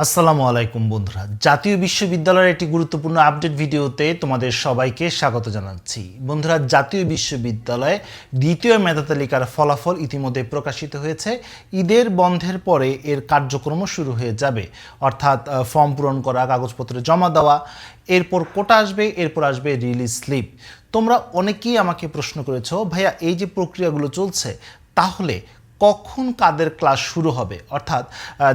আসসালামু আলাইকুম বন্ধুরা, জাতীয় বিশ্ববিদ্যালয়ের একটি গুরুত্বপূর্ণ আপডেট ভিডিওতে তোমাদের সবাইকে স্বাগত জানাচ্ছি। বন্ধুরা, জাতীয় বিশ্ববিদ্যালয়ে দ্বিতীয় মেধা তালিকার ফলাফল ইতিমধ্যে প্রকাশিত হয়েছে। ঈদের বন্ধের পরে এর কার্যক্রমও শুরু হয়ে যাবে, অর্থাৎ ফর্ম পূরণ করা, কাগজপত্র জমা দেওয়া, এরপর কোটা আসবে, এরপর আসবে রিলিজ স্লিপ। তোমরা অনেকেই আমাকে প্রশ্ন করেছো, ভাইয়া এই যে প্রক্রিয়াগুলো চলছে, তাহলে কখন কাদের ক্লাস শুরু হবে, অর্থাৎ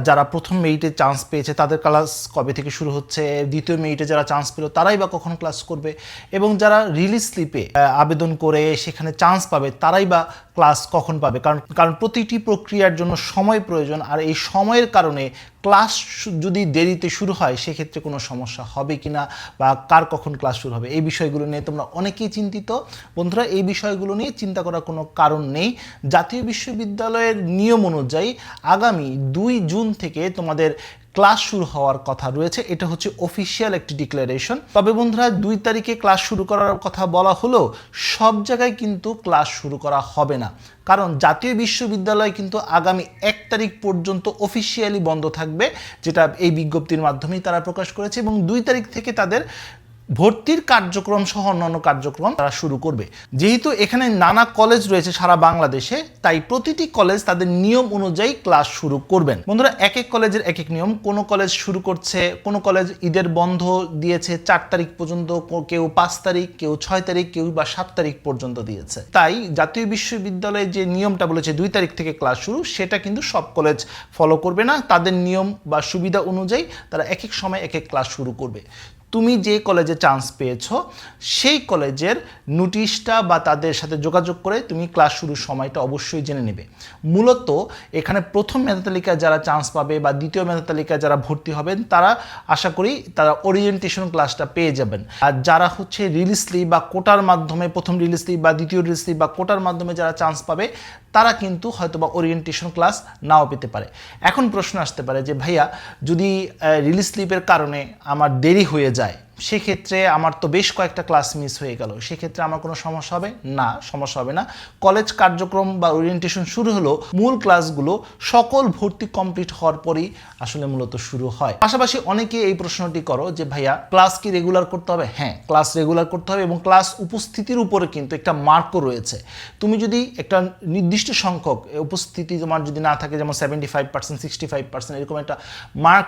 যারা প্রথম মেরিটে চান্স পেয়েছে তাদের ক্লাস কবে থেকে শুরু হচ্ছে, দ্বিতীয় মেরিটে যারা চান্স পেল তারাই বা কখন ক্লাস করবে, এবং যারা রিলিজ স্লিপে আবেদন করে সেখানে চান্স পাবে তারাই বা ক্লাস কখন পাবে। কারণ প্রতিটি প্রক্রিয়ার জন্য সময় প্রয়োজন, আর এই সময়ের কারণে ক্লাস যদি দেরিতে শুরু হয় সেক্ষেত্রে কোনো সমস্যা হবে কি না, বা কার কখন ক্লাস শুরু হবে, এই বিষয়গুলো নিয়ে তোমরা অনেকেই চিন্তিত। বন্ধুরা, এই বিষয়গুলো নিয়ে চিন্তা করার কোনো কারণ নেই। জাতীয় বিশ্ববিদ্যালয়ের নিয়ম অনুযায়ী আগামী 2 জুন থেকে তোমাদের ক্লাস শুরু হওয়ার কথা রয়েছে। এটা হচ্ছে অফিসিয়াল একটি ডিক্লারেশন। তবে বন্ধুরা, 2 তারিখে ক্লাস শুরু করার কথা বলা হলেও সব জায়গায় কিন্তু ক্লাস শুরু করা হবে না, কারণ জাতীয় বিশ্ববিদ্যালয় কিন্তু আগামী 1 তারিখ পর্যন্ত অফিসিয়ালি বন্ধ থাকবে, যেটা এই বিজ্ঞপ্তির মাধ্যমেই তারা প্রকাশ করেছে, এবং 2 তারিখ থেকে তাদের ভর্তির কার্যক্রম সহ অন্যান্য কার্যক্রম তারা শুরু করবে। যেহেতু এখানে নানা কলেজ রয়েছে সারা বাংলাদেশে, তাই প্রতিটি কলেজ তাদের নিয়ম অনুযায়ী ক্লাস শুরু করবেন। বন্ধুরা, এক এক কলেজের এক এক নিয়ম। কোনো কলেজ শুরু করছে, কোনো কলেজ ঈদের বন্ধ দিয়েছে 4 তারিখ পর্যন্ত, কেউ 5 তারিখ, কেউ 6 তারিখ, কেউ বা 7 তারিখ পর্যন্ত দিয়েছে। তাই জাতীয় বিশ্ববিদ্যালয়ে যে নিয়মটা বলেছে 2 তারিখ থেকে ক্লাস শুরু, সেটা কিন্তু সব কলেজ ফলো করবে না। তাদের নিয়ম বা সুবিধা অনুযায়ী তারা এক এক সময় এক এক ক্লাস শুরু করবে। তুমি যে কলেজে চান্স পেয়েছো সেই কলেজের নোটিশটা বা তাদের সাথে যোগাযোগ করে তুমি ক্লাস শুরুর সময়টা অবশ্যই জেনে নেবে। মূলত এখানে প্রথম মেধা তালিকায় যারা চান্স পাবে বা দ্বিতীয় মেধা তালিকায় যারা ভর্তি হবেন তারা আশা করি তারা ওরিয়েন্টেশন ক্লাসটা পেয়ে যাবেন। আর যারা হচ্ছে রিলিজ স্লিপ বা কোটার মাধ্যমে, প্রথম রিলিজ স্লিপ বা দ্বিতীয় রিলিজ স্লিপ বা কোটার মাধ্যমে যারা চান্স পাবে তারা কিন্তু হয়তো বা ওরিয়েন্টেশন ক্লাস নাও পেতে পারে। এখন প্রশ্ন আসতে পারে যে ভাইয়া, যদি রিলিজ স্লিপের কারণে আমার দেরি হয়ে যায়, সেক্ষেত্রে আমার তো বেশ কয়েকটা ক্লাস মিস হয়ে গেল, সেক্ষেত্রে আমার কোনো সমস্যা হবে না? সমস্যা হবে না। কলেজ কার্যক্রম বা ওরিয়েন্টেশন শুরু হলো, মূল ক্লাসগুলো সকল ভর্তি কমপ্লিট হওয়ার পরেই আসলে মূলত শুরু হয়। পাশাপাশি অনেকে এই প্রশ্নটি করো যে ভাইয়া, ক্লাস কি রেগুলার করতে হবে? হ্যাঁ, ক্লাস রেগুলার করতে হবে, এবং ক্লাস উপস্থিতির উপরে কিন্তু একটা মার্কও রয়েছে। তুমি যদি একটা নির্দিষ্ট সংখ্যক উপস্থিতি তোমার যদি না থাকে, যেমন 75%, 65%, এরকম একটা মার্ক,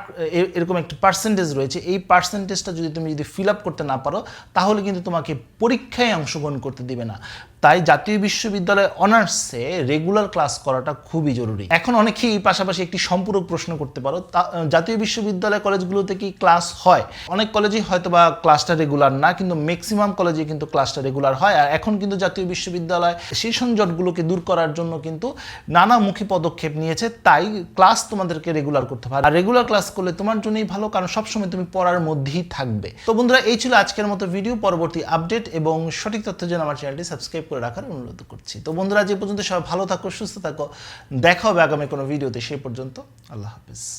এরকম একটা পার্সেন্টেজ রয়েছে, এই পার্সেন্টেজটা যদি তুমি ফিল আপ করতে না পারো তাহলে কিন্তু তোমাকে পরীক্ষায় অংশগ্রহণ করতে দিবে না। তাই জাতীয় বিশ্ববিদ্যালয়ে অনার্সে রেগুলার ক্লাস করাটা খুবই জরুরি। এখন অনেকেই এই পাশাপাশি একটি সম্পূরক প্রশ্ন করতে পারো, জাতীয় বিশ্ববিদ্যালয় কলেজগুলোতে কি ক্লাস হয়? অনেক কলেজেই হয়তো বা ক্লাসটা রেগুলার না, কিন্তু ম্যাক্সিমাম কলেজে কিন্তু ক্লাসটা রেগুলার হয়। আর এখন কিন্তু জাতীয় বিশ্ববিদ্যালয় সেশন জটগুলোকে দূর করার জন্য কিন্তু নানামুখী পদক্ষেপ নিয়েছে। তাই ক্লাস তোমাদেরকে রেগুলার করতে হবে, আর রেগুলার ক্লাস করলে তোমার জন্যই ভালো, কারণ সবসময় তুমি পড়ার মধ্যেই থাকবে। তো বন্ধুরা, এই ছিল আজকের মতো ভিডিও। পরবর্তী আপডেট এবং সঠিক তথ্যের জন্য আমার চ্যানেলটি সাবস্ক্রাইব করে রাখার অনুরোধ করছি। তো বন্ধুরা, যে পর্যন্ত সবাই ভালো থাকো, সুস্থ থাকো, দেখা হবে আগামী কোনো ভিডিওতে। সেই পর্যন্ত আল্লাহ হাফেজ।